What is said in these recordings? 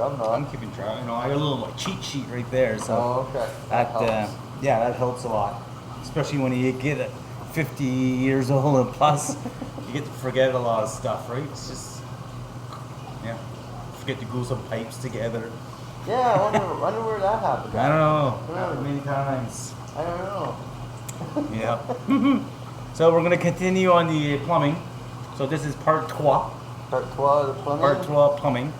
I'm not. I'm keeping track. You know, I got a little like, cheat sheet right there, so okay. that yeah, that helps a lot, especially when you get 50 years old and plus. You get to forget a lot of stuff, right? It's just forget to glue some pipes together. Yeah, I wonder where that happened. I don't know. Happened many times. I don't know. Yeah. So we're gonna continue on the plumbing. So this is part 3. Part 3 of the plumbing? Part 3 plumbing.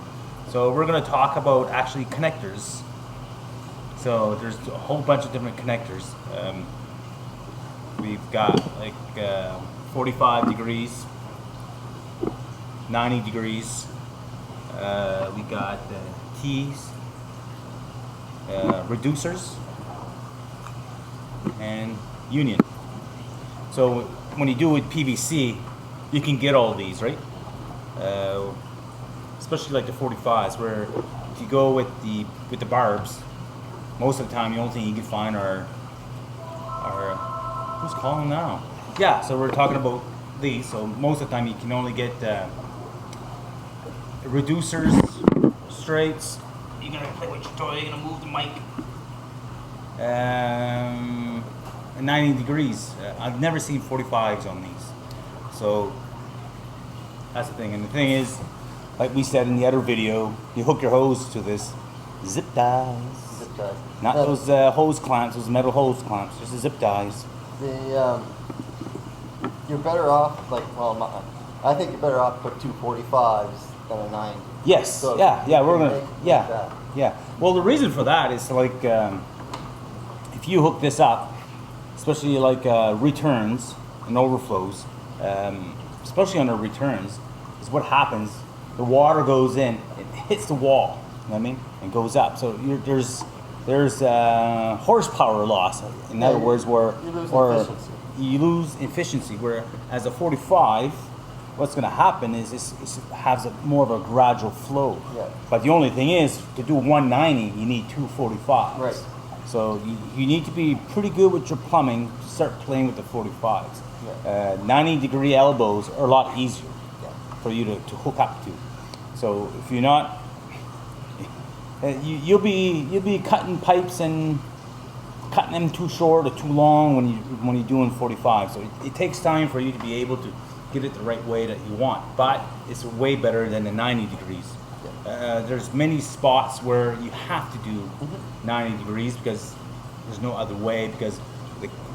So we're going to talk about actually connectors. So there's a whole bunch of different connectors. We've got like 45 degrees, 90 degrees. We got T's, reducers, and union. So when you do with PVC, you can get all these, right? Especially like the 45s, where if you go with the barbs, most of the time the only thing you can find are who's calling now? Yeah, so we're talking about these. So most of the time you can only get reducers, straights. You're gonna play with your toy. You're gonna move the mic. 90 degrees. I've never seen 45s on these. So that's the thing. And the thing is, like we said in the other video, you hook your hose to this zip ties. Zip ties. Not those hose clamps, those metal hose clamps, just the zip ties. You're better off, I think you're better off put 2 45s than a 90. Yes, So we're gonna, yeah. Well, the reason for that is like, if you hook this up, especially like returns and overflows, especially on the returns, is what happens. The water goes in, it hits the wall, you know what I mean, and goes up. So there's horsepower loss. In other words, you lose efficiency. Where as a 45, what's going to happen is it has more of a gradual flow. Yeah. But the only thing is, to do 190, you need 2 45s. Right. So you need to be pretty good with your plumbing to start playing with the 45s. Yeah. 90-degree elbows are a lot easier for you to hook up to. So if you're not, you'll be cutting pipes and cutting them too short or too long when you're doing 45. So it takes time for you to be able to get it the right way that you want. But it's way better than the 90 degrees. There's many spots where you have to do 90 degrees because there's no other way, because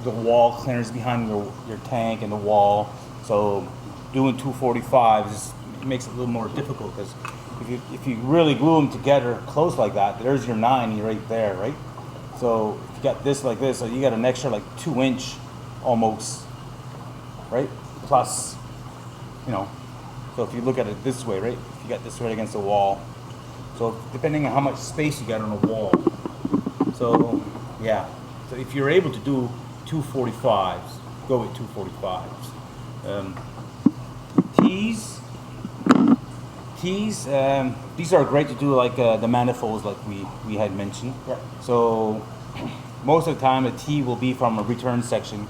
the wall clears behind your tank and the wall. So doing 245s makes it a little more difficult, because if you really glue them together close like that, there's your 90 right there, right? So if you got this like this, so you got an extra like 2-inch almost, right? Plus, so if you look at it this way, right? If you got this right against the wall, so depending on how much space you got on the wall. So yeah, so if you're able to do 245s, go with 245s. T's, these are great to do like the manifolds, like we had mentioned. Yeah. So most of the time a T will be from a return section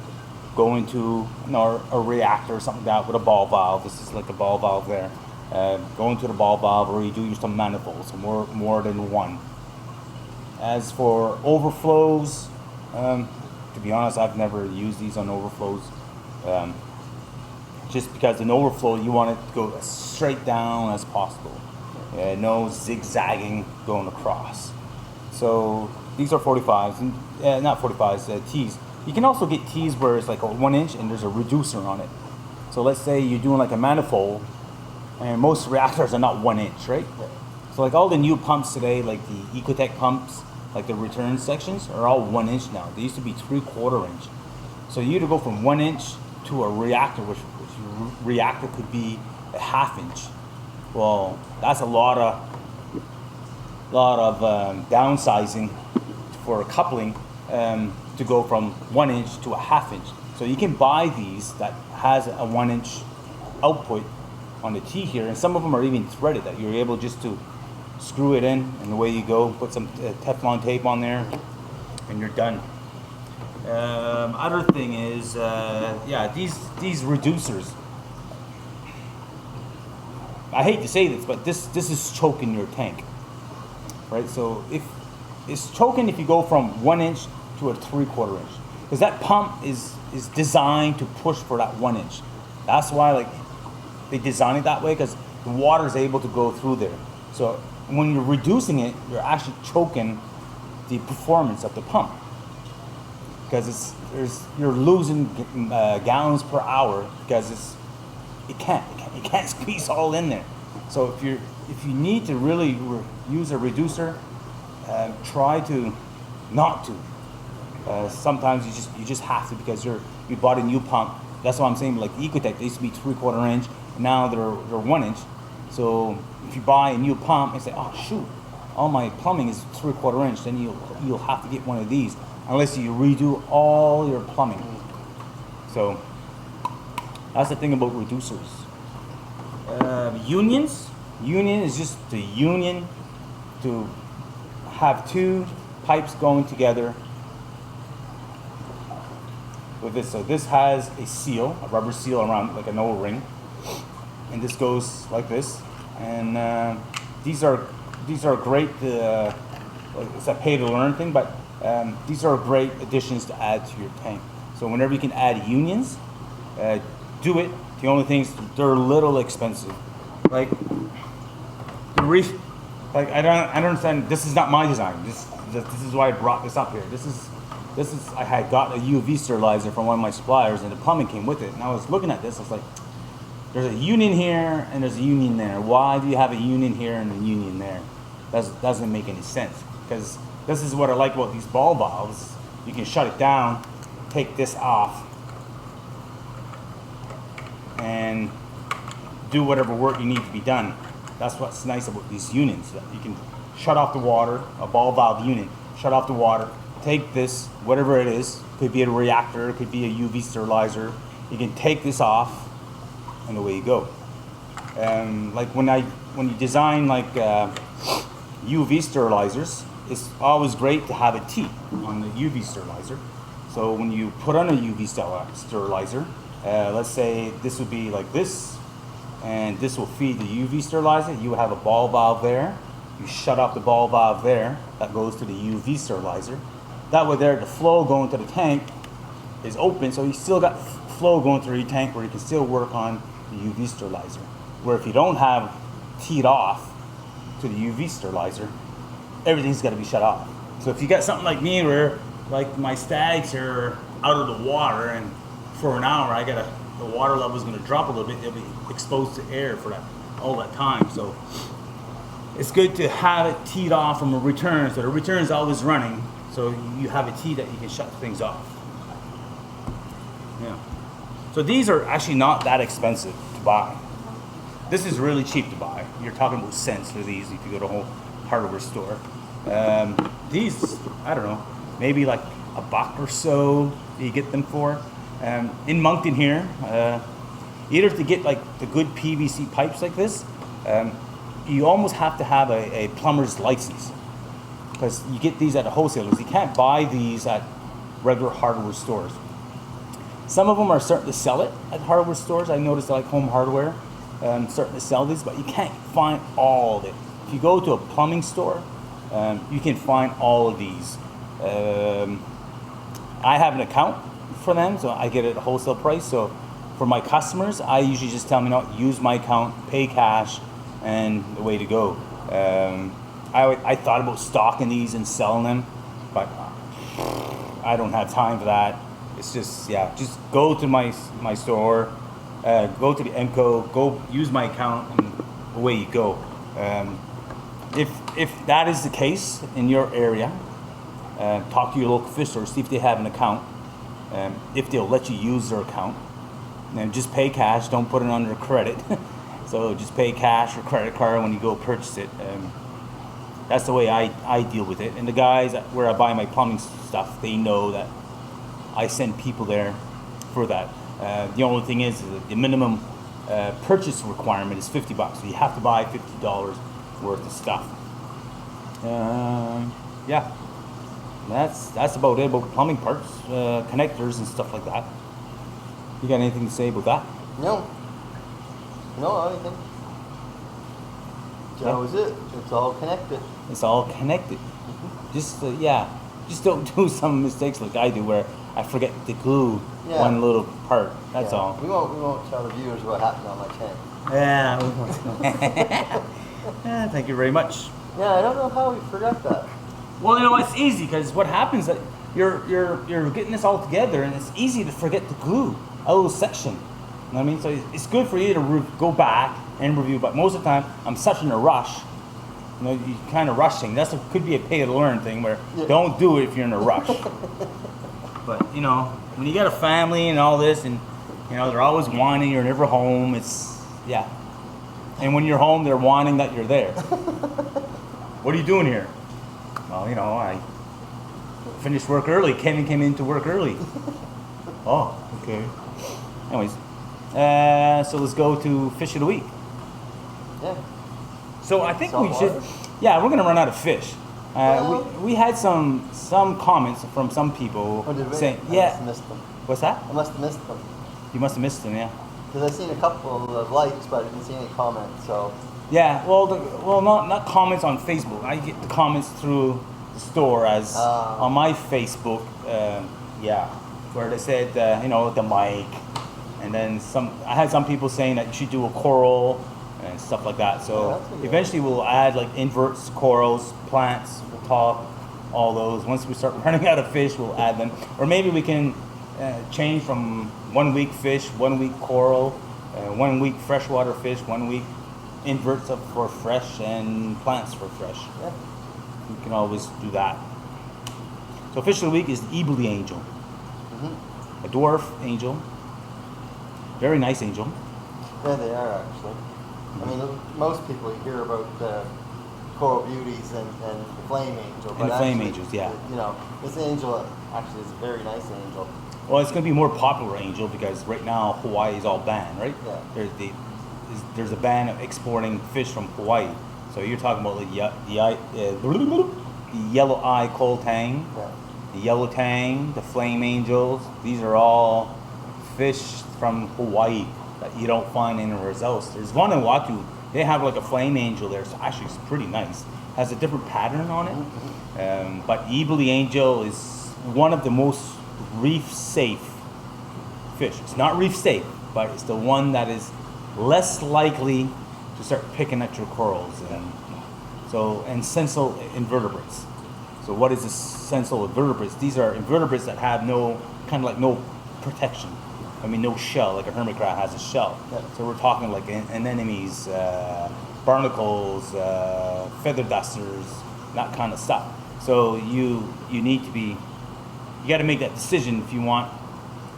going to a reactor or something like that with a ball valve. This is like a ball valve there. Going to the ball valve, or you do use some manifolds, so more than one. As for overflows, to be honest, I've never used these on overflows. Just because an overflow, you want it to go as straight down as possible. No zigzagging going across. So these are 45s, not 45s, T's. You can also get T's where it's like a 1 inch and there's a reducer on it. So let's say you're doing like a manifold, and most reactors are not 1 inch, right? Yeah. So like all the new pumps today, like the Ecotech pumps, like the return sections, are all 1 inch now. They used to be 3/4 inch. So you to go from 1 inch to a reactor, which reactor could be a 1/2 inch. Well, that's a lot of downsizing for a coupling, to go from 1 inch to a 1/2 inch. So you can buy these that has a 1 inch output on the T here, and some of them are even threaded, that you're able just to screw it in and away you go. Put some Teflon tape on there and you're done. Other thing is, these reducers. I hate to say this, but this is choking your tank. right? So if it's choking if you go from 1 inch to a 3/4 inch, because that pump is designed to push for that 1 inch. That's why like they design it that way, because the water is able to go through there. So when you're reducing it, you're actually choking the performance of the pump, because you're losing gallons per hour because it can't squeeze all in there. So if you need to really use a reducer, try to not to. Sometimes you just have to, because you bought a new pump. That's why I'm saying, like Ecotech, they used to be 3/4 inch, now they're 1 inch. So if you buy a new pump and say, oh shoot, all my plumbing is 3/4 inch, then you'll have to get one of these, unless you redo all your plumbing. So that's the thing about reducers. Union is just the union to have two pipes going together with this. So this has a seal, a rubber seal around, like an O-ring, and this goes like this. And these are great. It's a pay-to-learn thing, but these are great additions to add to your tank. So whenever you can add unions, do it. The only thing is they're a little expensive. Like I don't understand. This is not my design. This is why I brought this up here. This is I had got a UV sterilizer from one of my suppliers, and the plumbing came with it. And I was looking at this. I was like, there's a union here and there's a union there. Why do you have a union here and a union there? Doesn't make any sense. Because this is what I like about these ball valves. You can shut it down, take this off, and do whatever work you need to be done. That's what's nice about these unions. That you can shut off the water, a ball valve unit, shut off the water, take this, whatever it is, could be a reactor, it could be a UV sterilizer. You can take this off, and away you go. Like when you design like UV sterilizers, it's always great to have a T on the UV sterilizer. So when you put on a UV sterilizer, let's say this would be like this, and this will feed the UV sterilizer. You have a ball valve there. You shut off the ball valve there. That goes to the UV sterilizer. That way there, the flow going to the tank is open, so you still got flow going through your tank where you can still work on the UV sterilizer. Where if you don't have teed off to the UV sterilizer, everything's got to be shut off. So if you got something like me where like my stags are out of the water, and for an hour the water level is going to drop a little bit, they'll be exposed to air for all that time. So it's good to have it teed off from a return, so the return is always running, so you have a tee that you can shut things off. Yeah. So these are actually not that expensive to buy. This is really cheap to buy. You're talking about cents for these if you go to a whole hardware store. These, I don't know, maybe like $1 or so you get them for. In Moncton here, either to get like the good PVC pipes like this, you almost have to have a plumber's license, because you get these at the wholesalers. You can't buy these at regular hardware stores. Some of them are starting to sell it at hardware stores. I noticed like Home Hardware starting to sell these, but you can't find all of it. If you go to a plumbing store, you can find all of these. I have an account for them, so I get it at a wholesale price. So for my customers, I usually just tell them, no, use my account, pay cash, and the way to go. I thought about stocking these and selling them, but I don't have time for that. It's just, yeah, just go to my store, go to the MCO, go use my account, and away you go. If that is the case in your area, talk to your local fish store, see if they have an account, if they'll let you use their account, and just pay cash. Don't put it under credit. So just pay cash or credit card when you go purchase it. That's the way I deal with it. And the guys where I buy my plumbing stuff, they know that I send people there for that. The only thing is that the minimum purchase requirement is $50. So you have to buy $50 worth of stuff. Yeah, that's about it about plumbing parts, connectors and stuff like that. You got anything to say about that? No, I don't think. Joe's it. It's all connected. It's all connected. Just just don't do some mistakes like I do where I forget to glue one little part. That's all. We won't tell the viewers what happened on my tank. Yeah. Yeah, thank you very much. Yeah, I don't know how we forgot that. Well, you know, it's easy because what happens that you're getting this all together, and it's easy to forget to glue a little section. You know what I mean? So it's good for you to go back and review, but most of the time I'm such in a rush. You know, you're kind of rushing. Could be a pay to learn thing where don't do it if you're in a rush. But you know, when you got a family and all this, and you know they're always whining you're never home. And when you're home, they're whining that you're there. What are you doing here? Well, you know, I finished work early. Kevin came in to work early. Oh, okay. Anyways, so let's go to fish of the week. Yeah. So I think we Saltwater? should. Yeah, we're gonna run out of fish. We had some comments from some people Oh, did we? saying, I yeah. must have missed them. What's that? I must have missed them. You must have missed them, yeah. Because I seen a couple of likes, but I didn't see any comments. So Yeah, well, not comments on Facebook. I get the comments through the store as on my Facebook. Where they said, you know, the mic, and then I had some people saying that you should do a coral and stuff like that. So eventually we'll add like inverts, corals, plants. We'll talk all those. Once we start running out of fish, we'll add them, or maybe we can change from 1 week fish, 1 week coral, 1 week freshwater fish, 1 week inverts up for fresh and plants for fresh. yeah. We can always do that. So fish of the week is the Eibili angel, a dwarf angel, very nice angel. Yeah, they are actually. I mean, most people hear about the coral beauties and the flame angel, but And the flame actually, angels, yeah. You know, this angel actually is a very nice angel. Well, it's going to be a more popular angel because right now Hawaii is all banned, right? Yeah. There's a ban of exporting fish from Hawaii. So you're talking about like the yellow eye coal tang, the yellow tang, the flame angels. These are all fish from Hawaii that you don't find anywhere else. There's one in Watu. They have like a flame angel there. So actually it's pretty nice. Has a different pattern on it. But Eibili angel is one of the most reef safe fish. It's not reef safe, but it's the one that is less likely to start picking at your corals and sessile invertebrates. So what is a sessile invertebrates? These are invertebrates that have no protection. I mean, no shell, like a hermit crab has a shell. Yeah. So we're talking like anemones, barnacles, feather dusters, that kind of stuff. So you need to be, you got to make that decision if you want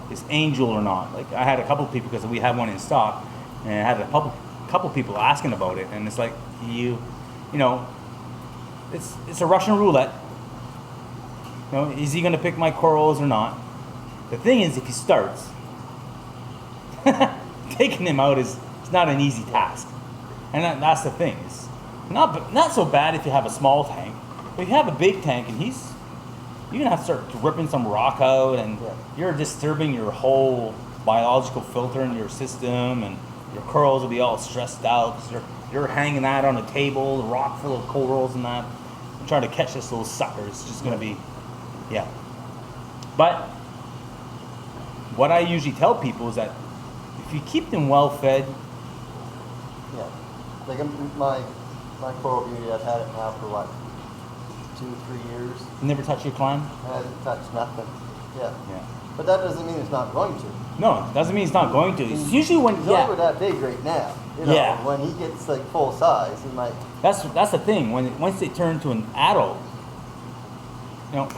this angel or not. Like I had a couple people, because we have one in stock, and I had a couple people asking about it, and it's like you know, it's a Russian roulette. You know, is he going to pick my corals or not? The thing is, if he starts, taking him out is not an easy task, and that's the thing. It's not so bad if you have a small tank, but if you have a big tank and you're gonna have to start ripping some rock out, and you're disturbing your whole biological filter in your system, and your corals will be all stressed out because you're hanging that on a table, a rock full of corals and that, and trying to catch this little sucker. It's just gonna be, But what I usually tell people is that if you keep them well fed, like my coral beauty, I've had it now for what, 2-3 years. you never touch your climb. I haven't touched nothing. Yeah. But that doesn't mean it's not going to. No, it doesn't mean it's not going to. It's usually when He's over that big right now. You know, when he gets like full size, he might. That's the thing. Once they turn to an adult, you know,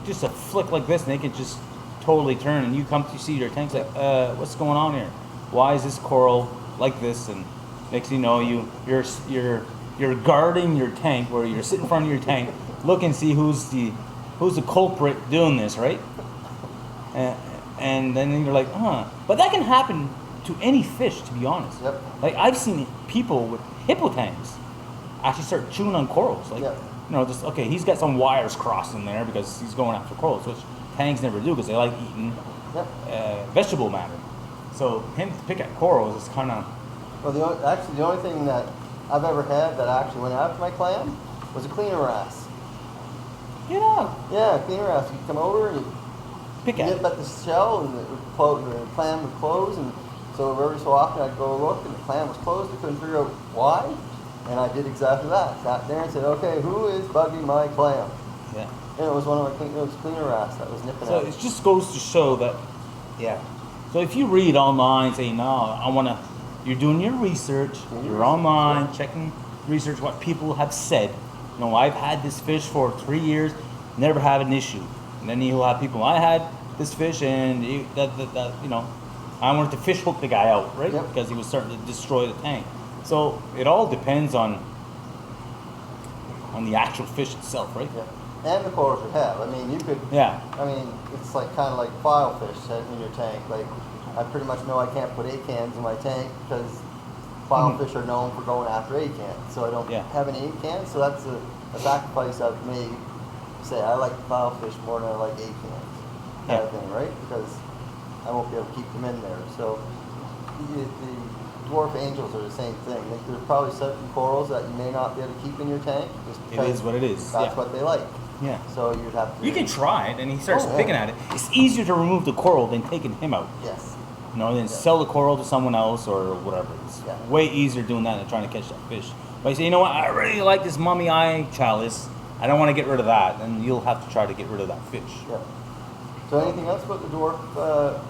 just a flick like this, and they can just totally turn, and you come to see your tanks like, what's going on here? Why is this coral like this? And next thing you know, you're guarding your tank, where you're sitting in front of your tank, look and see who's the culprit doing this, right? And then you're like, but that can happen to any fish, to be honest. Yep. Like I've seen people with hippo tanks actually start chewing on corals. Like, you know, just okay, he's got some wires crossed in there because he's going after corals, which tanks never do because they like eating vegetable matter. So him to pick at corals is kind of. Well, the only thing that I've ever had that actually went after my clam was a cleaner wrasse. Yeah, cleaner wrasse. You come over and you Pick at nip it. at the shell, and the clam would close, and so every so often I'd go look, and the clam was closed. I couldn't figure out why, and I did exactly that. Sat there and said, okay, who is bugging my clam? Yeah. And it was one of my cleaner wrasse that was nipping So at it it. just goes to show that, yeah. So if you read online, say, no, I want to, you're doing your research, you're online, checking research, what people have said. No, I've had this fish for 3 years, never had an issue. And then you'll have people, I had this fish and I wanted to fish hook the guy out, right? Yep. Because he was starting to destroy the tank. So it all depends on the actual fish itself, right? Yeah. And the corals you have. I mean, you could. Yeah. I mean, it's like kind of like file fish in your tank. Like, I pretty much know I can't put acans in my tank because file fish are known for going after acans. So I don't have any acans. So that's a sacrifice I've made. Say I like file fish more than I like acans, kind of thing, right? Because I won't be able to keep them in there. So the dwarf angels are the same thing. Like, there's probably certain corals that you may not be able to keep in your tank. Just It because is what it is. That's what they like. Yeah. So you'd have to. You can try it, and he starts Oh, yeah. picking at it. It's easier to remove the coral than taking him out. Yes. Than sell the coral to someone else or whatever. It's Yeah. way easier doing that than trying to catch that fish. But you say, you know what, I really like this mummy eye chalice. I don't want to get rid of that. Then you'll have to try to get rid of that fish. Yeah. So anything else about the dwarf?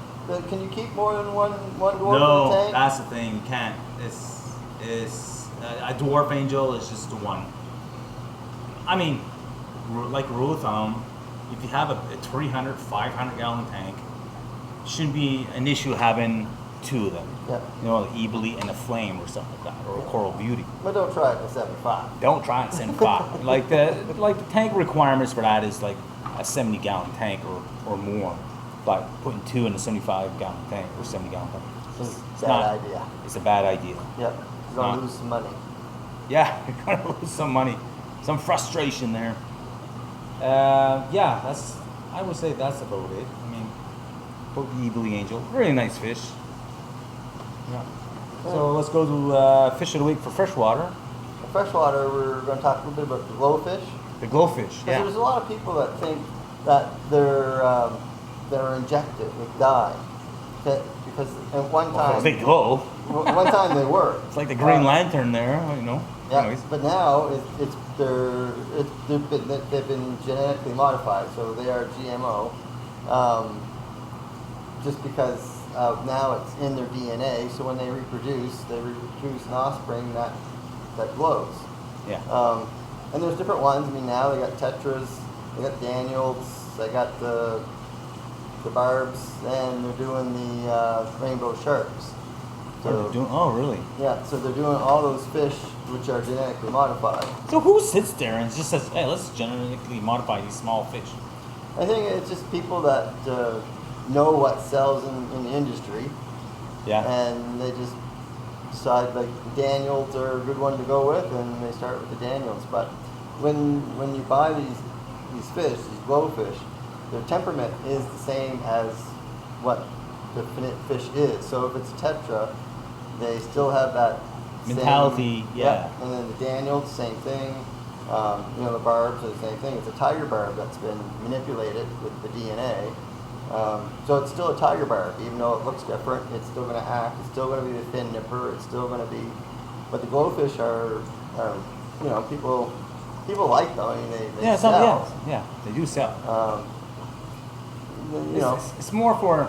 Can you keep more than one dwarf in No, the tank? that's the thing. You can't. It's a dwarf angel is just the one. I mean, like rule of thumb, if you have a 300, 500 gallon tank, shouldn't be an issue having two of them. Yeah. You know, like Eibili and a flame or something like that, or a coral beauty. But don't try it with 75. Don't try it 75. like the tank requirements for that is like a 70 gallon tank or more. But putting two in a 75 gallon tank or 70 gallon tank, it's Bad idea. It's a bad idea. Yep. You're gonna lose some money. Yeah, you're gonna lose some money, some frustration there. Yeah, I would say that's about it. I mean, Eibili angel, very nice fish. Yeah. So let's go to fish of the week for freshwater. Freshwater, we're going to talk a little bit about the glowfish. The glowfish. Yeah. There's a lot of people that think that they're injected with dye. Because at one time, They glow. one time they were. It's like the Green Lantern there, you know. Yeah, Anyways. but now they've been genetically modified, so they are GMO. Just because now it's in their DNA, so when they reproduce an offspring that glows. Yeah. And there's different ones. I mean, now they got tetras, they got Daniels, they got the barbs, and they're doing the rainbow sharks. Oh, really? Yeah, so they're doing all those fish which are genetically modified. So who sits there and just says, "Hey, let's genetically modify these small fish"? I think it's just people that know what sells in the industry, Yeah. and they just decide like Daniels are a good one to go with, and they start with the Daniels. But when you buy these fish, these glowfish, their temperament is the same as what the finite fish is. So if it's a tetra, they still have that Mentality, same, yeah. And then the Daniels, same thing. The barbs are the same thing. It's a tiger barb that's been manipulated with the DNA. So it's still a tiger barb, even though it looks different. It's still going to act. It's still going to be the fin nipper. It's still going to be. But the glowfish are people like them. I mean, they sell. Yeah, they do sell. It's more for.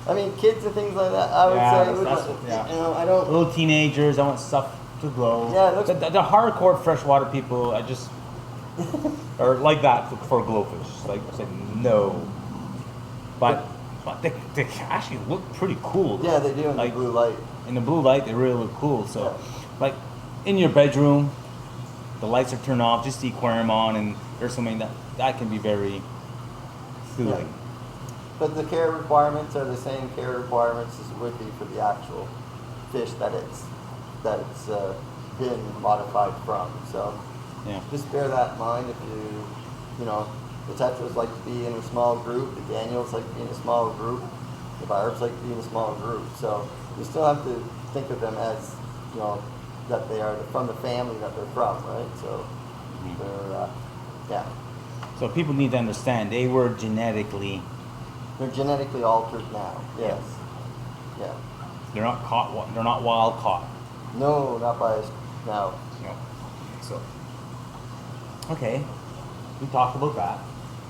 I mean, kids and things like that. I would say, I don't. Little teenagers, I want stuff to glow. Yeah, it looks- the hardcore freshwater people, I just are like that for glowfish. Like no, but they actually look pretty cool. Yeah, they do in the blue light. In the blue light, they really look cool. So, like in your bedroom, the lights are turned off, just the aquarium on, and there's something that can be very soothing. Yeah. But the care requirements are the same care requirements as it would be for the actual fish that it's been modified from. So just bear that in mind if the tetras like to be in a small group, the Daniels like to be in a small group, the barbs like to be in a small group. So you still have to think of them as you know, that they are from the family that they're from, right? So they're, yeah. So people need to understand they were genetically. They're genetically altered now. Yes. Yeah. They're not caught. They're not wild caught. No, not by us. No. No. So. Okay, we talked about that.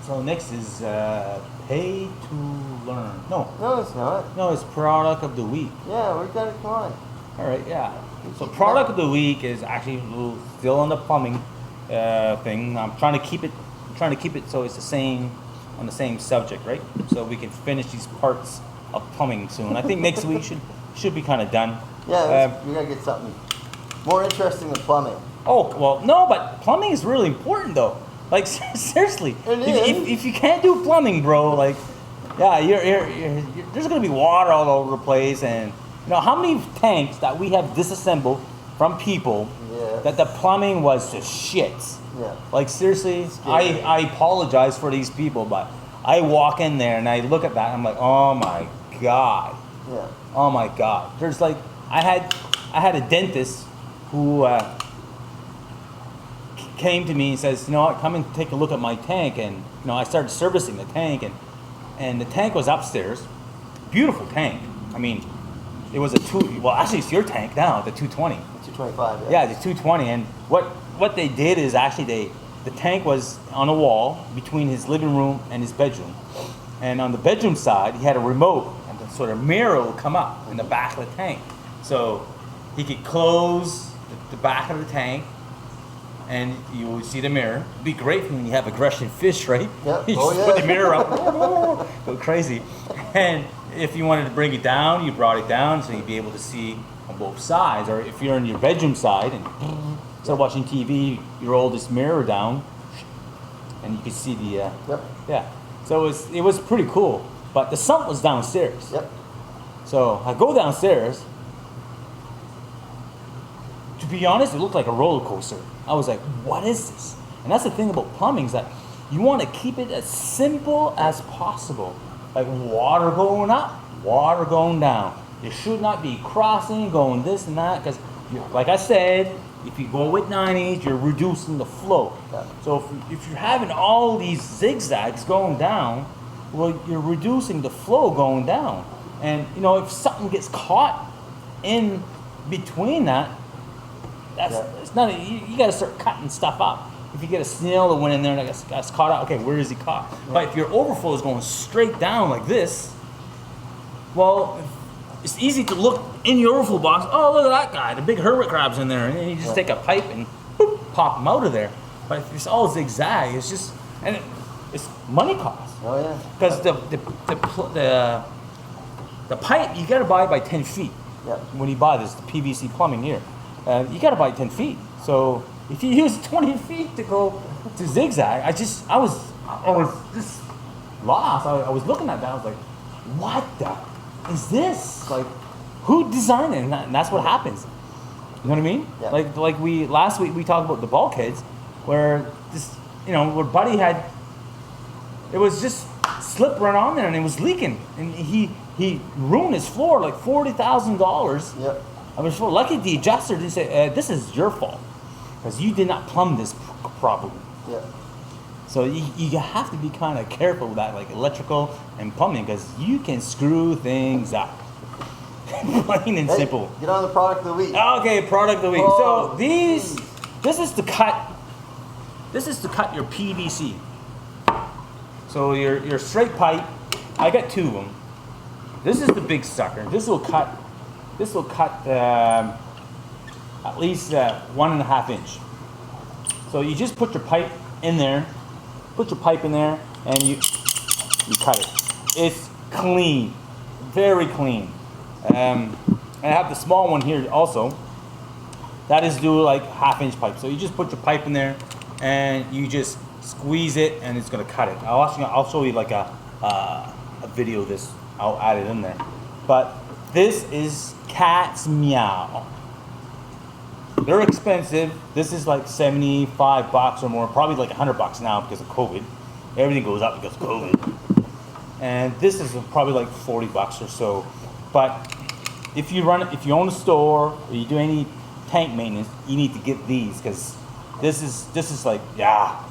So next is pay to learn. No. No, it's not. No, it's product of the week. Yeah, we got it. Come on. All right, yeah. So product of the week is actually still on the plumbing thing. I'm trying to keep it so it's the same on the same subject, right? So we can finish these parts of plumbing soon. I think next week should be kind of done. Yeah, we gotta get something more interesting than plumbing. Oh well, no, but plumbing is really important though. Like seriously, if you can't do plumbing, bro, like yeah, you're there's gonna be water all over the place, and you know how many tanks that we have disassembled from people that the plumbing was just shit. Yeah. Like seriously, I apologize for these people, but I walk in there and I look at that and I'm like, oh my god. Yeah. Oh my god. There's like I had a dentist who came to me and says, you know what, come and take a look at my tank, and you know I started servicing the tank, and the tank was upstairs, beautiful tank. I mean, it was actually it's your tank now, the 220. 225. Yeah, the 220, and what they did is actually the tank was on a wall between his living room and his bedroom, and on the bedroom side he had a remote, and the sort of mirror would come up in the back of the tank, so he could close the back of the tank. And you would see the mirror. It'd be great when you have aggression fish, right? Yep. You just put the mirror up, go crazy. And if you wanted to bring it down, you brought it down so you'd be able to see on both sides. Or if you're in your bedroom side and instead of watching TV, you roll this mirror down, and you could see the. Yeah. So it was pretty cool. But the sump was downstairs. Yep. So I go downstairs. To be honest, it looked like a roller coaster. I was like, what is this? And that's the thing about plumbing, is that you want to keep it as simple as possible. Like water going up, water going down. You should not be crossing, going this and that, because like I said, if you go with 90s, you're reducing the flow. Yeah. So if you're having all these zigzags going down, well, you're reducing the flow going down. And you know, if something gets caught in between that, it's not. You got to start cutting stuff up. If you get a snail that went in there and gets caught out, okay, where is he caught? Yeah. But if your overflow is going straight down like this, well, it's easy to look in your overflow box. Oh, look at that guy, the big hermit crab's in there, and then you just take a pipe and boop, pop him out of there. But if it's all zigzag, it's just it's money cost. Oh yeah. Because the pipe you got to buy by 10 feet. Yeah. When you buy this, the PVC plumbing here. You got to buy 10 feet. So if you use 20 feet to go to zigzag, I was just lost. I was looking at that. I was like, what the is this? Like, who designed it? And that's what happens. You know what I mean? Yeah. Like last week we talked about the bulkheads, where this, you know, where Buddy had, it was just slip right on there and it was leaking, and he ruined his floor like $40,000. Yep. I was lucky the adjuster didn't say, this is your fault, because you did not plumb this properly. Yeah. So you have to be kind of careful with that, like electrical and plumbing, because you can screw things up. Plain and simple. Get on the product of the week. Okay, product of the week. Oh, so this is to cut your PVC. So your straight pipe, I got two of them. This is the big sucker. This will cut at least 1.5 inch. So you just put your pipe in there, and you cut it. It's clean, very clean. And I have the small one here also. That is do like 1/2 inch pipe. So you just put your pipe in there, and you just squeeze it, and it's gonna cut it. I'll show you like a video of this. I'll add it in there. But this is cat's meow. They're expensive. This is like $75 or more, probably like $100 now because of COVID. Everything goes up because of COVID. And this is probably like $40 or so. But if you own a store or you do any tank maintenance, you need to get these, because this is like, yeah,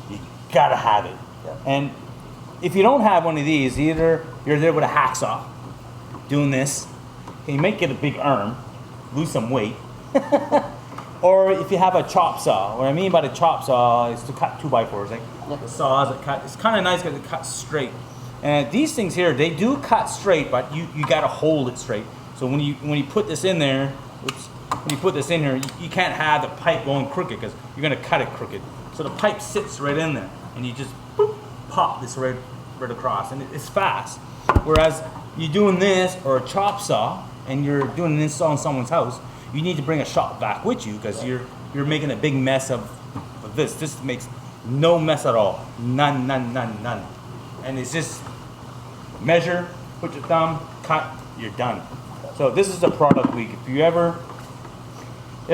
you gotta have it. Yeah. And if you don't have one of these, either you're there with a hacksaw doing this, you might get a big arm, lose some weight, or if you have a chop saw. What I mean by the chop saw is to cut 2x4s. Like the saws that cut, it's kind of nice because it cuts straight. And these things here, they do cut straight, but you gotta hold it straight. So when you put this in there, when you put this in here, you can't have the pipe going crooked because you're gonna cut it crooked. So the pipe sits right in there, and you just boop, pop this right across, and it's fast. Whereas you're doing this or a chop saw, and you're doing an install in someone's house, you need to bring a shop vac with you because you're making a big mess of this. This makes no mess at all. None. And it's just measure, put your thumb, cut, you're done. So this is the product week. If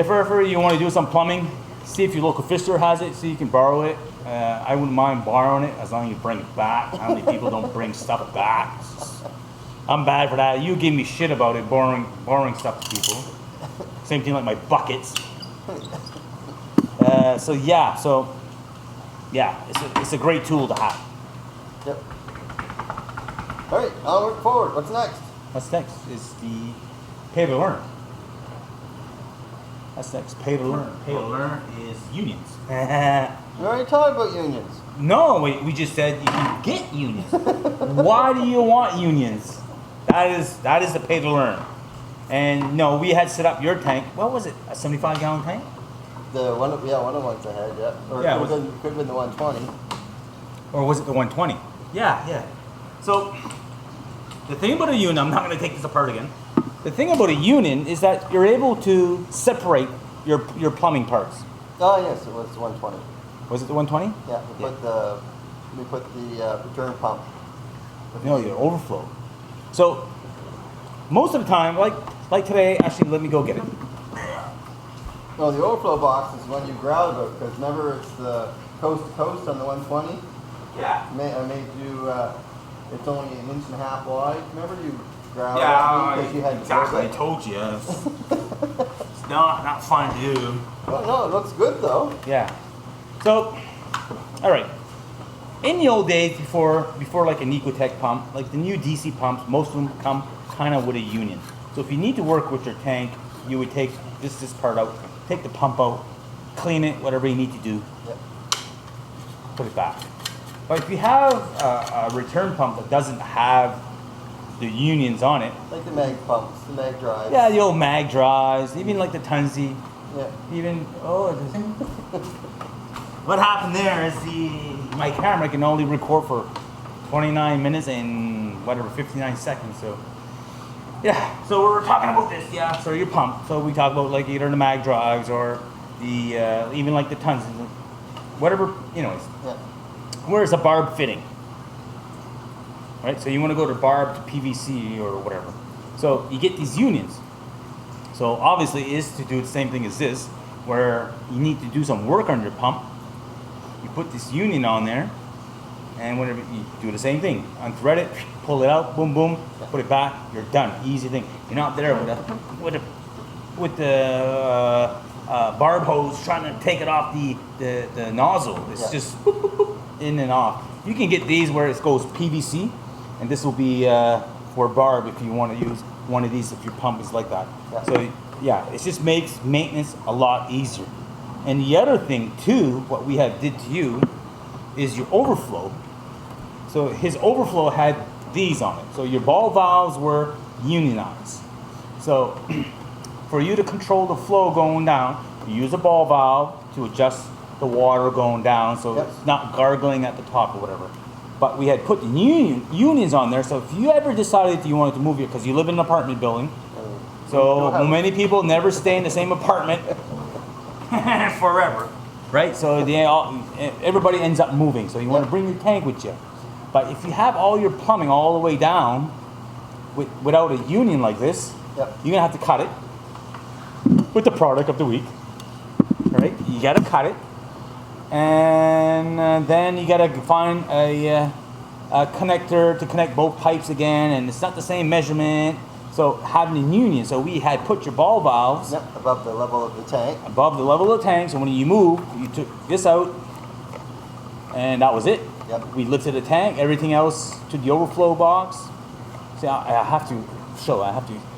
ever you want to do some plumbing, see if your local fish store has it, see if you can borrow it. I wouldn't mind borrowing it as long as you bring it back. How many people don't bring stuff back? I'm bad for that. You give me shit about it, borrowing stuff to people. Same thing like my buckets. So yeah, it's a great tool to have. Yep. All right, onward, forward. What's next? What's next is the pay to learn. That's next. Pay to learn. Pay to learn is unions. We already talked about unions. No, we just said you can get unions. Why do you want unions? That is the pay to learn. And no, we had set up your tank. What was it? A 75-gallon tank? One of the ones I had, yeah. Or yeah, it could have been the 120. Or was it the 120? Yeah. So the thing about a union, I'm not going to take this apart again. The thing about a union is that you're able to separate your plumbing parts. Oh yes, it was the 120. Was it the 120? Yeah, we put the return pump. No, your overflow. So most of the time, like today, actually, let me go get it. No, the overflow box is when you grab it, because remember it's the coast to coast on the 120. Yeah. I made you. It's only 1.5 inches wide. Remember you grabbed it because you had exactly. I told you. It's not fun to do. Well, no, it looks good though. Yeah. So, all right. In the old days, before like an Ecotech pump, like the new DC pumps, most of them come kind of with a union. So if you need to work with your tank, you would take this part out, take the pump out, clean it, whatever you need to do, Yep. put it back. But if you have a return pump that doesn't have the unions on it, Like the mag pumps, the mag drives. yeah, the old mag drives, even like the Tunzi, Yeah. even what happened there is my camera can only record for 29 minutes and whatever 59 seconds. So yeah, so we're talking about this. Yeah, so your pump. So we talk about like either the mag drives or the even like the Tunzi, whatever, anyways. Yeah. Where's a barb fitting? Right, so you want to go to barb to PVC or whatever. So you get these unions. So obviously it is to do the same thing as this, where you need to do some work on your pump. You put this union on there, and whenever you do the same thing, unthread it, pull it out, boom, boom, put it back, you're done. Easy thing. You're not there with the barb hose trying to take it off the nozzle. It's just boop, boop, boop, in and off. You can get these where it goes PVC, and this will be for barb if you want to use one of these if your pump is like that. Yeah. So yeah, it just makes maintenance a lot easier. And the other thing too, what we have did to you, is your overflow. So his overflow had these on it. So your ball valves were unionized. So for you to control the flow going down, you use a ball valve to adjust the water going down, so Yep. it's not gargling at the top or whatever. But we had put the unions on there, so if you ever decided that you wanted to move here, because you live in an apartment building, so many people never stay in the same apartment forever, right? So everybody ends up moving, so you want to bring your tank with you. But if you have all your plumbing all the way down without a union like this, Yep. you're gonna have to cut it with the product of the week, right? You gotta cut it, and then you gotta find a connector to connect both pipes again, and it's not the same measurement. So having a union, so we had put your ball valves above the level of the tank. Above the level of the tank, so when you move, you took this out, and that was it. Yep. We lifted the tank, everything else to the overflow box. See, I have to show,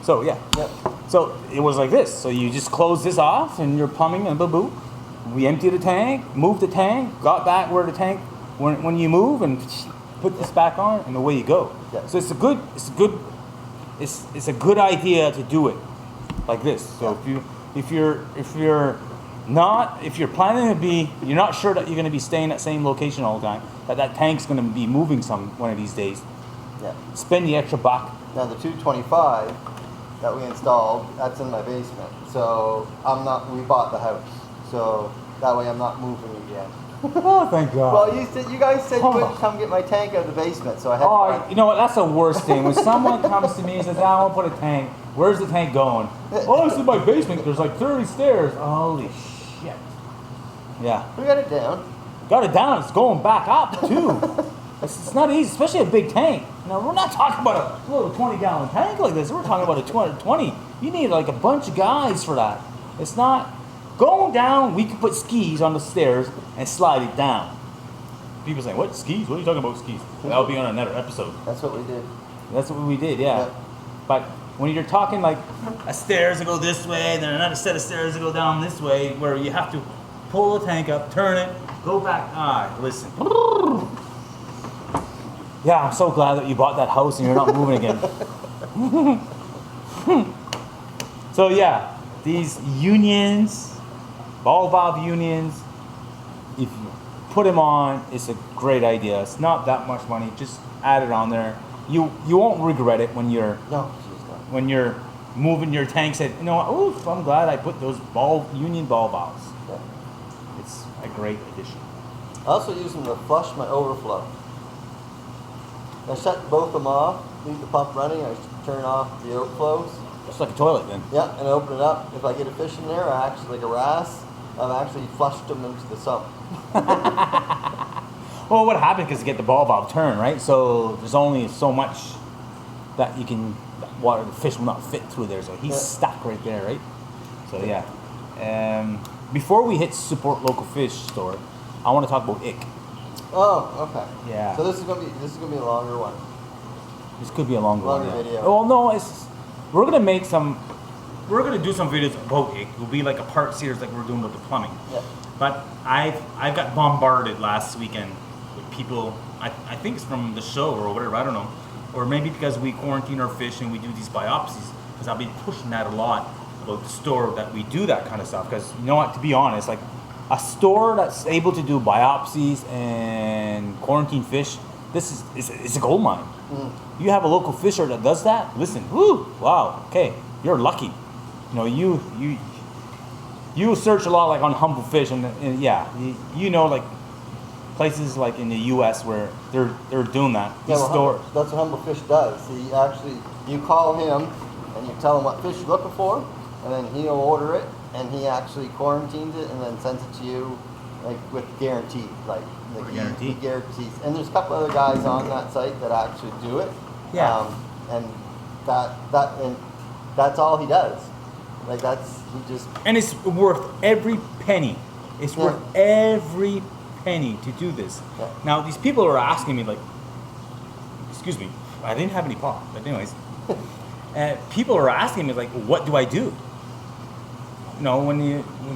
so yeah. Yep. So it was like this, so you just close this off, and your plumbing, and boom. We empty the tank, move the tank, got back where the tank, when you move, and put this back on, and away you go. Yep. So it's a good idea to do it like this. So if you're planning to be, you're not sure that you're going to be staying at the same location all the time, that tank's going to be moving one of these days. Yeah. Spend the extra buck. Now the 225 that we installed, that's in my basement. So we bought the house. So that way I'm not moving again. Oh, thank God. Well, you guys said you wouldn't come get my tank out of the basement, so I had to... You know what, that's the worst thing. When someone comes to me and says, I want to put a tank, where's the tank going? Oh, it's in my basement, there's like 30 stairs. Holy shit. Yeah. We got it down. Got it down, it's going back up too. It's not easy, especially a big tank. Now, we're not talking about a little 20-gallon tank like this, we're talking about a 220. You need like a bunch of guys for that. It's not... Going down, we can put skis on the stairs and slide it down. People say, what, skis? What are you talking about, skis? That'll be on another episode. That's what we did. That's what we did, yeah. But when you're talking like a stairs that go this way, and then another set of stairs that go down this way, where you have to pull the tank up, turn it, go back. Listen. Yeah, I'm so glad that you bought that house and you're not moving again. So yeah, these unions, ball valve unions, if you put them on, it's a great idea. It's not that much money. Just add it on there. You won't regret it when you're moving your tank. Said, you know what? Oof, I'm glad I put those union ball valves. Yeah. It's a great addition. I also use them to flush my overflow. I shut both of them off, leave the pump running. I turn off the overflows. It's like a toilet then. Yeah, and open it up. If I get a fish in there, I actually like a wrasse. I've actually flushed them into the sump. Well, what happens is you get the ball valve turn, right? So there's only so much that you can, the fish will not fit through there. So he's stuck right there, right? So yeah. Before we hit support local fish store, I want to talk about ick. Oh, okay. Yeah. So this is gonna be a longer one. This could be a longer video. Well, no, we're gonna do some videos about ick. It'll be like a part series like we're doing with the plumbing. Yeah. But I got bombarded last weekend with people. I think it's from the show or whatever. I don't know, or maybe because we quarantine our fish and we do these biopsies. Because I've been pushing that a lot about the store that we do that kind of stuff. Because you know what? To be honest, like a store that's able to do biopsies and quarantine fish, it's a gold mine. Mm. You have a local fisher that does that. Listen, woo, wow, okay, you're lucky. You know, you search a lot like on Humble Fish, and yeah, you know, like places like in the U.S. where they're doing that. Yeah, well, that's what Humble Fish does. You call him and you tell him what fish you're looking for, and then he'll order it, and he actually quarantines it and then sends it to you, like with guarantee, he guarantees. And there's a couple other guys on that site that actually do it. Yeah. And that's all he does. And it's worth every penny. It's worth every penny to do this. Yeah. Now these people are asking me like, excuse me, I didn't have any pop, but anyways, people are asking me like, what do I do? You know,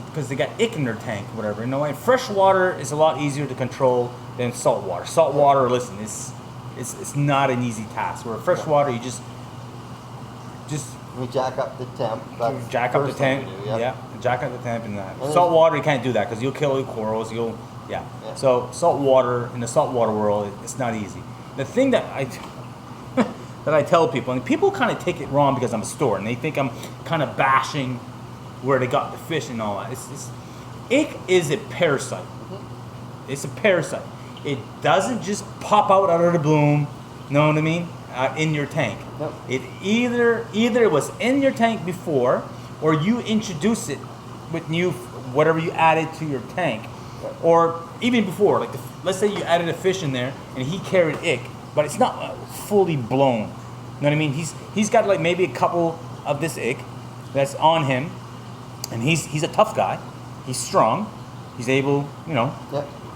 because they got ick in their tank, whatever. You know, and fresh water is a lot easier to control than salt water. Salt water, listen, it's not an easy task. Where fresh water, you just we jack up the temp. Jack up the temp. Jack up the temp and that. Salt water, you can't do that because you'll kill the corals. Yeah. So salt water in the saltwater world, it's not easy. The thing that I tell people, and people kind of take it wrong because I'm a store, and they think I'm kind of bashing where they got the fish and all that. Ick is a parasite. Mm-hmm. It's a parasite. It doesn't just pop out of the bloom. Know what I mean? In your tank. Nope. It either it was in your tank before, or you introduce it with whatever you added to your tank, or even before. Like let's say you added a fish in there and he carried ick, but it's not fully blown. You know what I mean? He's got like maybe a couple of this ick that's on him, and he's a tough guy. He's strong. He's able, you know,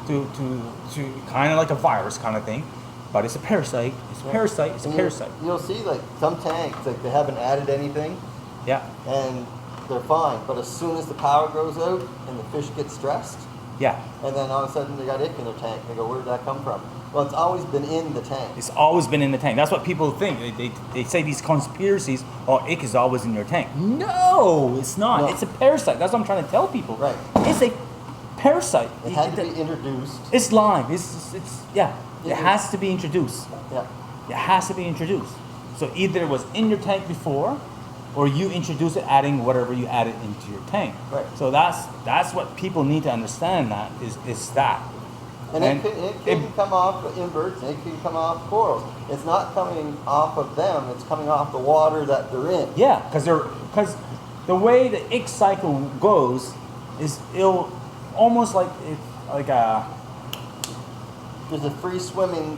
to kind of like a virus kind of thing, but it's a parasite. It's a parasite. It's a parasite. You'll see like some tanks, like they haven't added anything. Yeah. And they're fine, but as soon as the power goes out and the fish get stressed, and then all of a sudden they got ick in their tank. They go, where did that come from? Well, it's always been in the tank. It's always been in the tank. That's what people think. They say these conspiracies, ick is always in your tank. No, it's not. No. It's a parasite. That's what I'm trying to tell people. Right. It's a parasite. It had to be introduced. It's lying. It has to be introduced. Yeah. It has to be introduced. So either it was in your tank before, or you introduce it adding whatever you added into your tank. Right. So that's what people need to understand. That is that. And it can come off inverts, and it can come off corals. It's not coming off of them, it's coming off the water that they're in. Yeah, because the way the ick cycle goes is it'll almost like there's a free swimming.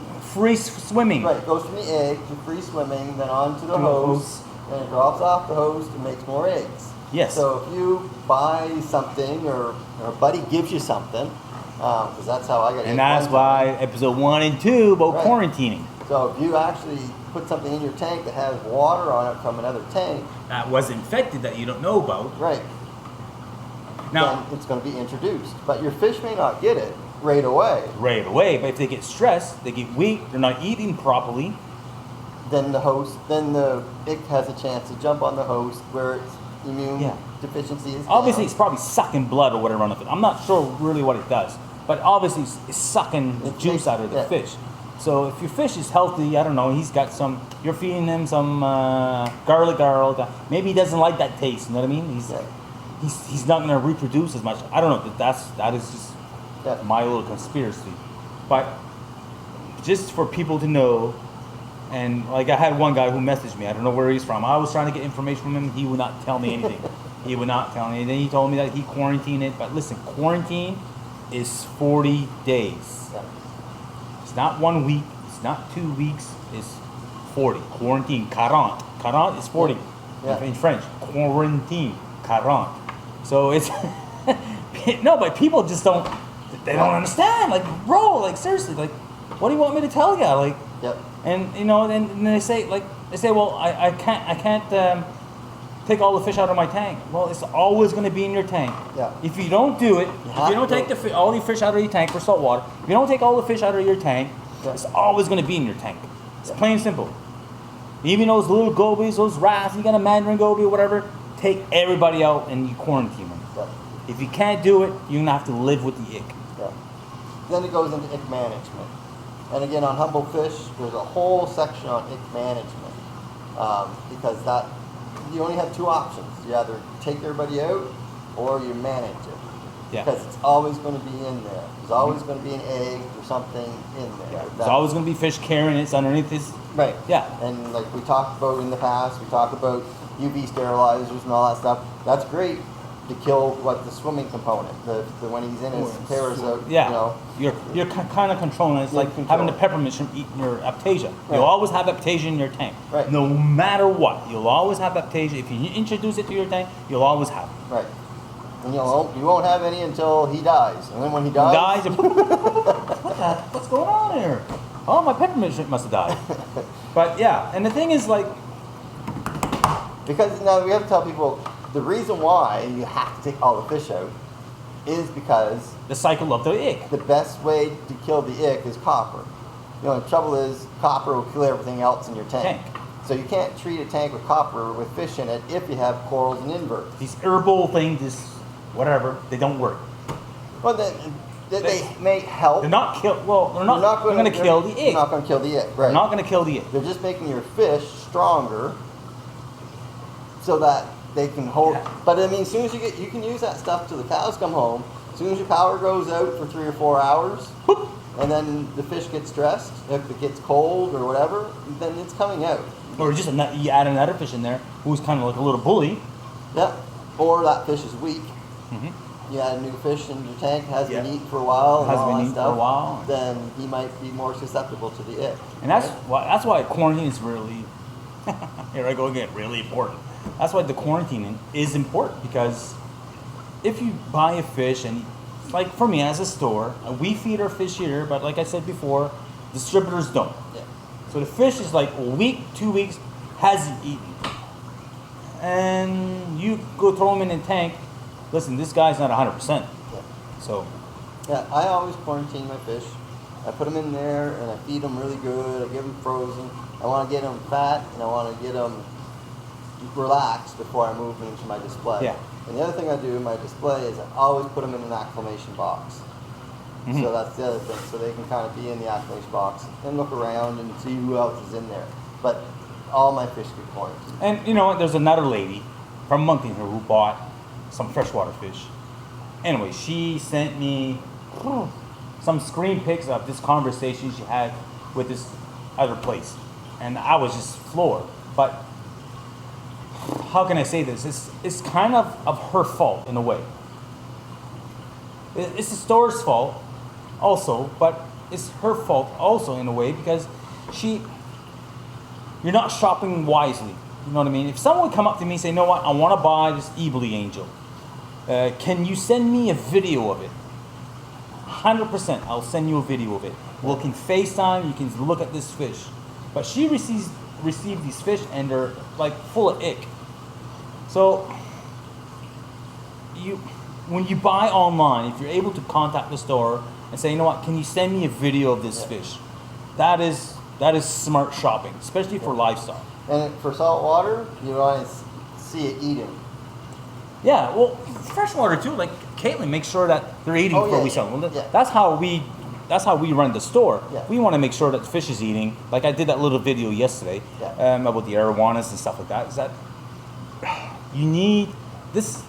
Right, it goes from the egg to free swimming, then on to the hose, and it drops off the hose and makes more eggs. Yes. So if you buy something or a buddy gives you something, because that's how I got. And that's why episode 1 and 2 about quarantining. So if you actually put something in your tank that has water on it from another tank that was infected that you don't know about, right? Now then it's going to be introduced, but your fish may not get it right away. But if they get stressed, they get weak, they're not eating properly. Then the ick has a chance to jump on the host where its immune deficiency is. Obviously, it's probably sucking blood or whatever on the fish. I'm not sure really what it does, but obviously it's sucking the juice out of the fish. So if your fish is healthy, I don't know, he's got you're feeding him some garlic. Maybe he doesn't like that taste. You know what I mean? He's not going to reproduce as much. I don't know. That is just my little conspiracy. But just for people to know. And like I had one guy who messaged me. I don't know where he's from. I was trying to get information from him. He would not tell me anything. He would not tell me anything. He told me that he quarantined it. But listen, quarantine is 40 days. Yeah. It's not 1 week. It's not 2 weeks. It's 40. Quarantine, 40. 40 is 40 in French. Quarantine, 40. So it's no, but people just don't. They don't understand. Like, bro, like seriously, like, what do you want me to tell you? Like. Yep. And you know, and they say, well, I can't take all the fish out of my tank. Well, it's always going to be in your tank. Yeah. If you don't do it, if you don't take all the fish out of your tank for salt water, if you don't take all the fish out of your tank, it's always going to be in your tank. It's plain and simple. Even those little gobies, those wrasse, you got a mandarin goby or whatever, take everybody out and you quarantine them. Yeah. If you can't do it, you're going to have to live with the ick. Yeah. Then it goes into ick management. And again, on Humble Fish, there's a whole section on ick management because you only have two options. You either take everybody out or you manage it. Yeah. Because it's always going to be in there. There's always going to be an egg or something in there. Yeah. There's always going to be fish carrying it underneath this. Right. Yeah. And like we talked about in the past, we talked about UV sterilizers and all that stuff. That's great to kill the swimming component. The when he's in his parasite. Yeah. You know, you're kind of controlling it. It's like having the peppermint from eating your aptasia. Right. You'll always have aptasia in your tank. Right. No matter what, you'll always have aptasia. If you introduce it to your tank, you'll always have it. Right. And you won't have any until he dies. And then when he dies, what's going on here? Oh, my peppermint shrimp must have died. But yeah, and the thing is because now we have to tell people the reason why you have to take all the fish out is because the cycle of the ick. The best way to kill the ick is copper. The trouble is copper will kill everything else in your tank. So you can't treat a tank with copper with fish in it if you have corals and inverts. These herbal things, whatever, they don't work. Well, they may help. They're not kill. Well, they're not going to kill the ick. They're not going to kill the ick. Right. They're not going to kill the ick. They're just making your fish stronger, so that they can hold. Yeah. But I mean, as soon as you can use that stuff till the cows come home. As soon as your power goes out for 3 or 4 hours, and then the fish gets stressed, if it gets cold or whatever, then it's coming out. Or just you add another fish in there who's kind of like a little bully. Yeah. Or that fish is weak. Mm-hmm. You add a new fish in your tank, has been eaten for a while, then he might be more susceptible to the ick. And that's why quarantine is really Here I go again, really important. That's why the quarantining is important, because if you buy a fish, and like for me as a store, we feed our fish here, but like I said before, distributors don't. Yeah. So the fish is like a week, 2 weeks, hasn't eaten. And you go throw them in a tank, listen, this guy's not 100%. Yeah. So. Yeah, I always quarantine my fish. I put them in there and I feed them really good. I give them frozen. I want to get them fat and I want to get them relaxed before I move them into my display. Yeah. And the other thing I do in my display is I always put them in an acclimation box. Mm-hmm. So that's the other thing. So they can kind of be in the acclimation box and look around and see who else is in there. But all my fish get quarantined. And you know what? There's another lady from Moncton here who bought some freshwater fish. Anyway, she sent me some screen pics of this conversation she had with this other place, and I was just floored. But how can I say this? It's kind of her fault in a way. It's the store's fault also, but it's her fault also in a way, because you're not shopping wisely. You know what I mean? If someone would come up to me and say, you know what, I want to buy this Eibili angel. Can you send me a video of it? 100%, I'll send you a video of it. We can FaceTime, you can look at this fish. But she received these fish and they're like full of ick. So, when you buy online, if you're able to contact the store and say, you know what, can you send me a video of this fish? That is smart shopping, especially for livestock. And for salt water, you want to see it eating. Yeah, well, freshwater too. Like Caitlin makes sure that they're eating before we sell them. Yeah. That's how we run the store. Yeah. We want to make sure that the fish is eating. Like I did that little video yesterday about the arowanas and stuff like that. Is that you need this?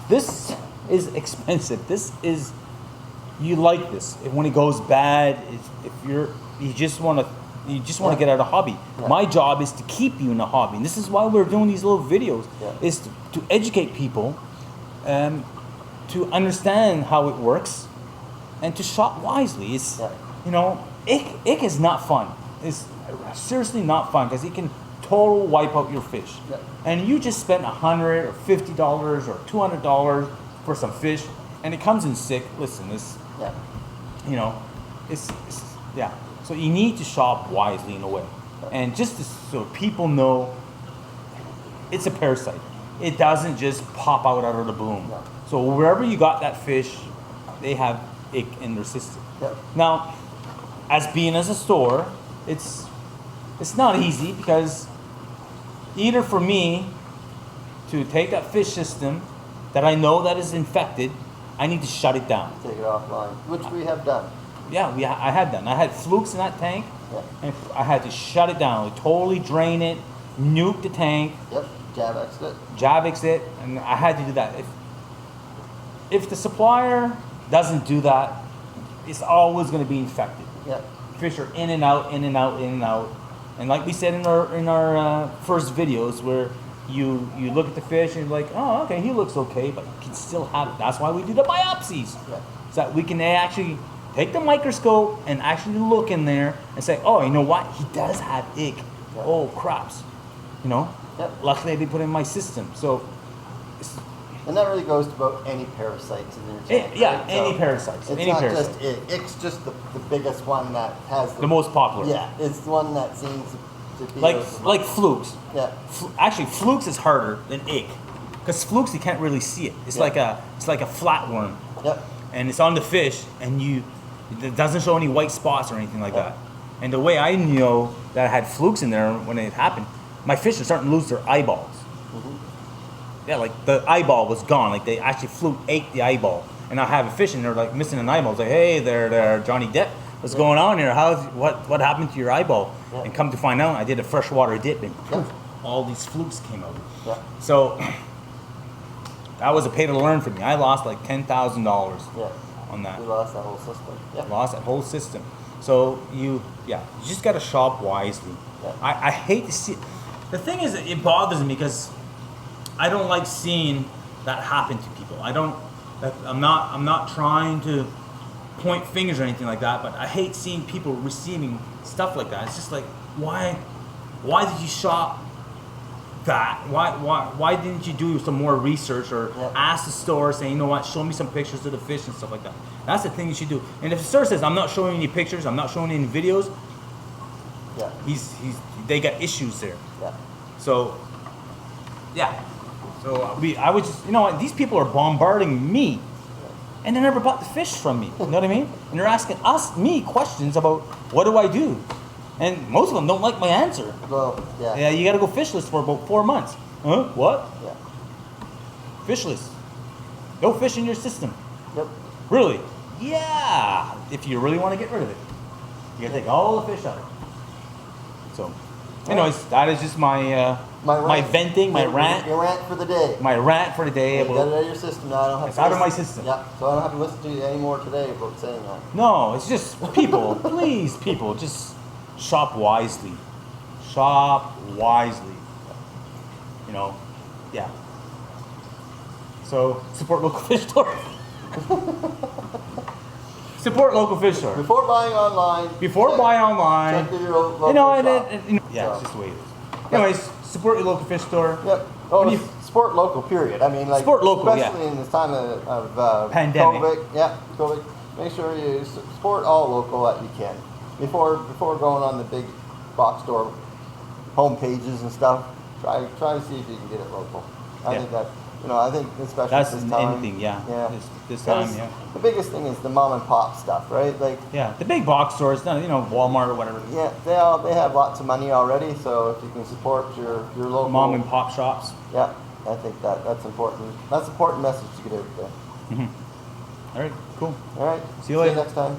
This is expensive. You like this. When it goes bad, you just want to get out of the hobby. Yeah. My job is to keep you in the hobby, and this is why we're doing these little videos. Yeah. Is to educate people, to understand how it works, and to shop wisely. It's ick is not fun. It's seriously not fun, because it can total wipe out your fish. Yeah. And you just spent $100 or $50 or $200 for some fish, and it comes in sick. Listen, So you need to shop wisely in a way, and so people know it's a parasite. It doesn't just pop out of the bloom. No. So wherever you got that fish, they have ick in their system. Yep. Now, as a store, it's not easy, because either for me to take that fish system that I know that is infected, I need to shut it down. Take it offline, which we have done. Yeah, I had done. I had flukes in that tank, Yeah. and I had to shut it down, totally drain it, nuke the tank, Yep. Javex it. Javix it, and I had to do that. If the supplier doesn't do that, it's always going to be infected. Yep. Fish are in and out, in and out, in and out. And like we said in our first videos, where you look at the fish and you're like, oh, okay, he looks okay, but you can still have it. That's why we do the biopsies. Yeah. So that we can actually take the microscope and actually look in there and say, oh, you know what? He does have ick. Yeah. Oh, craps. You know? Yep. Luckily, they put it in my system. So, And that really goes to about any parasites in your tank. yeah, right? any So parasites. It's Any not parasite. just ick. Ick's just the biggest one that has The most popular. Yeah, it's the one that seems to be Like flukes. Yeah. Actually, flukes is harder than ick, because flukes you can't really see it. It's Yeah. like a flatworm, Yep. and it's on the fish, and it doesn't show any white spots or anything like Yeah. that. And the way I know that I had flukes in there when it happened, my fish are starting to lose their eyeballs. Mm-hmm. Yeah, like the eyeball was gone. Like they actually fluke ate the eyeball, and I have a fish and they're like missing an eyeball. It's like, hey there, Johnny Depp, what's going on here? What happened to your eyeball? Yeah. And come to find out, I did a freshwater dip, and Yeah. all these flukes came out. Yeah. So that was a pay to learn for me. I lost like $10,000 Yeah. on that. We lost that whole system. Yeah. Lost that whole system. So you just gotta shop wisely. Yeah. I hate to see. The thing is, it bothers me because I don't like seeing that happen to people. I'm not trying to point fingers or anything like that, but I hate seeing people receiving stuff like that. It's just like, why did you shop that? Why didn't you do some more research or ask the store, saying, you know what, show me some pictures of the fish and stuff like that? That's the thing you should do. And if the store says, I'm not showing you any pictures, I'm not showing you any videos, they got issues there. Yeah. So, yeah. So I was just, you know what, these people are bombarding me, and they never bought the fish from me. You know what I mean? And they're asking me questions about what do I do, and most of them don't like my answer. Well, yeah. Yeah, you got to go fishless for about 4 months. Huh? What? Yeah. Fishless. No fish in your system. Yep. Really? Yeah. If you really want to get rid of it, you got to take all the fish out. So, anyways, that is just my venting, my rant. Your rant for the day. My rant for the day. You got it out of your system now. I don't have It's to out of my listen. system. Yeah. So I don't have to listen to you anymore today about saying that. No, it's just people. Please, people, just shop wisely. Shop wisely. You know, yeah. So support local fish store. Support local fish store. Before buying online. Buying online. Check your local you know, shop. yeah, it's just the way it is. Anyways, support your local fish store. Yep. Oh, support local. Period. I mean, like support local, especially in this time of pandemic. COVID. Yeah, COVID. Make sure you support all local that you can before going on the big box store home pages and stuff. Try to see if you can get it local. I think that. I think especially that's this time. Anything, yeah. Yeah. This time, yeah. The biggest thing is the mom and pop stuff, right? Like. Yeah, the big box stores, Walmart or whatever. Yeah, they have lots of money already. So if you can support your local mom and pop shops. Yeah, I think that's important. That's an important message to get out there. Mm-hmm. All right, cool. All right. See you later. Next time.